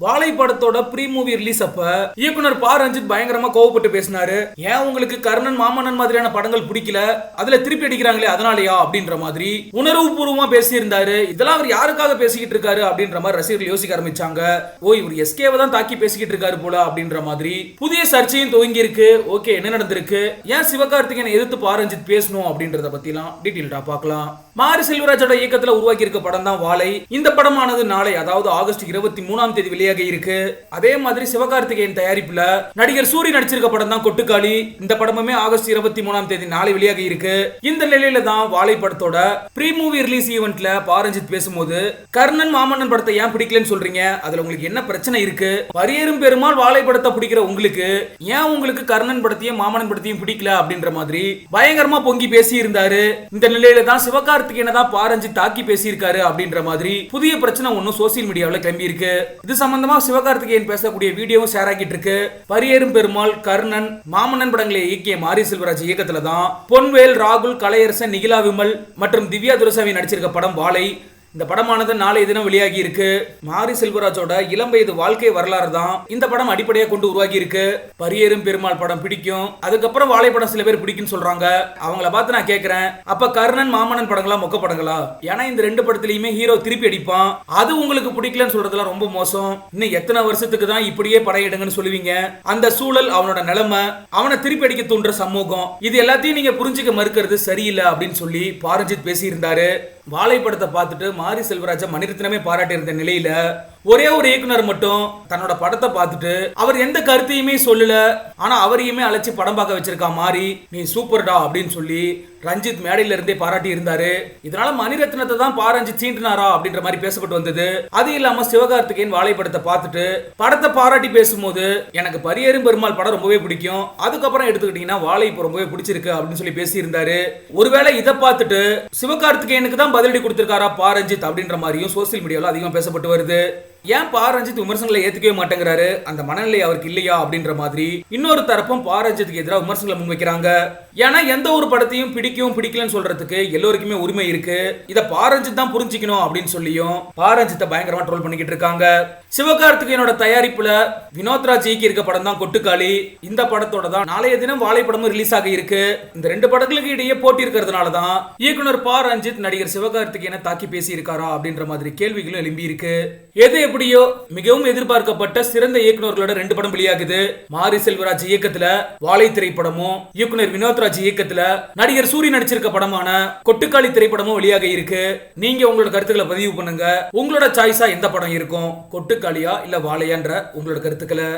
வாழை படத்தோட pre movie release அப்ப இயக்குனர் பா ரஞ்சித் பயங்கரமா கோவப்பட்டு பேசினாரு. ஏன் உங்களுக்கு கர்ணன் மாமன்னன் மாதிரியான படங்கள் பிடிக்கல, அதுல திருப்பி அடிக்கிறாங்களே அதனாலயா அப்படின்ற மாதிரி உணர்வு பூர்வமா பேசியிருந்தாரு. இதெல்லாம் அவர் யாருக்காக பேசிக்கிட்டு இருக்காரு அப்படின்ற மாதிரி ரசிகர்கள் யோசிக்க ஆரம்பிச்சாங்க. ஓ, இவர் எஸ்கேவை தான் தாக்கி பேசிக்கிட்டு இருக்காரு போல அப்படின்ற மாதிரி புதிய சர்ச்சையும் துவங்கி இருக்கு. ஓகே, என்ன நடந்திருக்கு, ஏன் சிவகார்த்திகேயனை எதிர்த்து பா ரஞ்சித் பேசணும் அப்படின்றத பத்திலாம் டீடைல்டா பார்க்கலாம். மாரி செல்வராஜோட இயக்கத்துல உருவாக்கி இருக்க படம் தான் வாழை. இந்த படமானது நாளை, அதாவது ஆகஸ்ட் 23ஆம் தேதி வெளியாக இருக்கு. அதே மாதிரி சிவகார்த்திகேயன் தயாரிப்புல நடிகர் சூரி நடிச்சிருக்க படம் தான் கொட்டுக்காளி. இந்த படமுமே ஆகஸ்ட் 23ஆம் தேதி நாளை வெளியாக இருக்கு. இந்த நிலையில தான் வாழை படத்தோட ப்ரீ மூவி ரிலீஸ் ஈவென்ட்ல பா ரஞ்சித் பேசும்போது, கர்ணன் மாமன்னன் படத்தை ஏன் பிடிக்கலன்னு சொல்றீங்க, அதுல உங்களுக்கு என்ன பிரச்சனை இருக்கு, பரியேறும் பெருமாள் வாழை படத்தை பிடிக்கிற உங்களுக்கு ஏன் உங்களுக்கு கர்ணன் படத்தையும் மாமன்னன் படத்தையும் பிடிக்கல அப்படின்ற மாதிரி பயங்கரமா பொங்கி பேசி இருந்தாரு. இந்த நிலையில தான் சிவகார்த்திகேயனை தான் பா ரஞ்சித் தாக்கி பேசியிருக்காரு அப்படின்ற மாதிரி புதிய பிரச்சனை ஒன்னும் சோசியல் மீடியாவில் கிளம்பி இருக்கு. இது சம்பந்தமா சிவகார்த்திகேயன் பேசக்கூடிய வீடியோவும் ஷேர் ஆகிட்டு இருக்கு. பரியேறும் பெருமாள், கர்ணன், மாமன்னன் படங்களை இயக்கிய மாரி செல்வராஜ் இயக்கத்துல தான் பொன்வேல், ராகுல், கலையரசன், நிகிலா விமல் மற்றும் திவ்யா துரைசாமி நடிச்சிருக்க படம் வாழை. இந்த படமானது நாளைய தினம் வெளியாகி இருக்கு. மாரி செல்வராஜோட இளம் வயது வாழ்க்கை வரலாறு தான் இந்த படம் அடிப்படையாக கொண்டு உருவாகி இருக்கு. பரியேறும் பெருமாள் படம் பிடிக்கும், அதுக்கப்புறம் வாழை படம் சில பேர் பிடிக்கும்னு சொல்றாங்க. அவங்கள பார்த்து நான் கேட்கிறேன், அப்ப கர்ணன் மாமன்னன் படங்களா மொக்க படங்களா? ஏன்னா இந்த ரெண்டு படத்திலயுமே ஹீரோ திருப்பி அடிப்பான். அது உங்களுக்கு பிடிக்கலன்னு சொல்றதுலாம் ரொம்ப மோசம். இன்னும் எத்தனை வருஷத்துக்கு தான் இப்படியே படம் எடுங்கன்னு சொல்லுவீங்க? அந்த சூழல், அவனோட நிலைமை, அவனை திருப்பி அடிக்க தூண்டுற சமூகம், இது எல்லாத்தையும் நீங்க புரிஞ்சுக்க மறுக்கிறது சரியில்லை அப்படின்னு சொல்லி பா ரஞ்சித் பேசி இருந்தாரு. வாழை படத்தை பார்த்துட்டு மாரி செல்வராஜ மணிரத்னமே பாராட்டி இருந்த நிலையில ஒரே ஒரு இயக்குனர் மட்டும் தன்னோட படத்தை பார்த்துட்டு அவர் எந்த கருத்தையுமே சொல்லல, ஆனா அவரையுமே அழைச்சி படம் பார்க்க வச்சிருக்கா மாரி, நீ சூப்பர்டா அப்படின்னு சொல்லி ரஞ்சித் மேடையில இருந்தே பாராட்டி இருந்தாரு. இதனால மணிரத்னத்தை தான் பா ரஞ்சித் சீண்டினாரா அப்படின்ற மாதிரி பேசப்பட்டு வந்தது. அது இல்லாம சிவகார்த்திகேயன் வாழை படத்தை பார்த்துட்டு படத்தை பாராட்டி பேசும்போது, எனக்கு பரியேறும் பெருமாள் படம் ரொம்பவே பிடிக்கும், அதுக்கப்புறம் எடுத்துக்கிட்டீங்கன்னா வாழை இப்போ ரொம்பவே பிடிச்சிருக்கு அப்படின்னு சொல்லி பேசி இருந்தாரு. ஒருவேளை இதை பார்த்துட்டு சிவகார்த்திகேயனுக்கு தான் பதிலடி கொடுத்திருக்காரா பா ரஞ்சித் அப்படின்ற மாதிரியும் சோசியல் மீடியாவில் அதிகமாக பேசப்பட்டு வருது. ஏன் பா ரஞ்சித் விமர்சனங்களை ஏத்துக்கவே மாட்டேங்கிறாரு, அந்த மனநிலை அவருக்கு இல்லையா அப்படின்ற மாதிரி இன்னொரு தரப்பும் பா ரஞ்சித்துக்கு எதிராக விமர்சனங்களை முன்வைக்கிறாங்க. ஏன்னா எந்த ஒரு படத்தையும் பிடிக்கலன்னு சொல்றதுக்கு எல்லோருக்குமே உரிமை இருக்கு. இத பா ரஞ்சித் தான் புரிஞ்சுக்கணும் அப்படின்னு சொல்லியும் பா ரஞ்சித்தை பயங்கரமா ட்ரோல் பண்ணிக்கிட்டு இருக்காங்க. சிவகார்த்திகேயனோட தயாரிப்புல வினோத்ராஜ் இயக்கி இருக்க படம் தான் கொட்டுக்காளி. இந்த படத்தோட தான் நாளைய தினம் வாழை படமும் ரிலீஸ் ஆகி இருக்கு. இந்த ரெண்டு படங்களுக்கு இடையே போட்டி இருக்கிறதுனால தான் இயக்குனர் பா ரஞ்சித் நடிகர் சிவகார்த்திகேயனை தாக்கி பேசி இருக்காரா அப்படின்ற மாதிரி கேள்விகளும் எழும்பி இருக்கு. எது எப்படியோ மிகவும் எதிர்பார்க்கப்பட்ட சிறந்த இயக்குநர்களோட ரெண்டு படம் வெளியாகுது. மாரி செல்வராஜ் இயக்கத்துல வாழை திரைப்படமும், இயக்குனர் வினோத்ராஜ் இயக்கத்துல நடிகர் சூரி நடிச்சிருக்க படமான கொட்டுக்காளி திரைப்படமும் வெளியாக இருக்கு. நீங்க உங்களோட கருத்துக்களை பதிவு பண்ணுங்க. உங்களோட சாய்ஸா எந்த படம் இருக்கும், கொட்டுக்காளியா இல்ல வாழையான்ற உங்களோட கருத்துக்களை